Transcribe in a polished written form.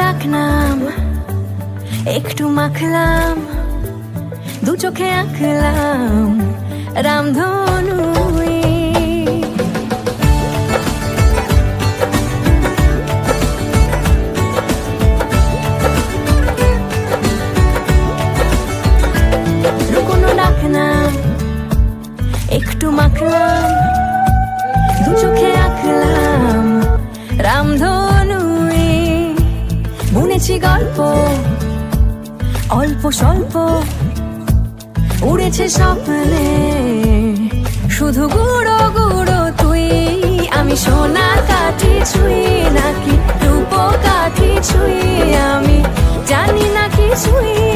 ডাকনাম একটু মাখলাম, দু চোখে আঁকলাম রামধনু। ডাকনাম একটু মাখলাম, দু চোখে আঁকলাম রামধনু। বুনেছি গল্প অল্প স্বল্প, উড়েছে স্বপ্নে শুধু গুঁড়ো গুঁড়ো তুই। আমি সোনা কাঠি ছুঁই নাকি রূপ কাঠি ছুঁই, আমি জানি না কিছুই।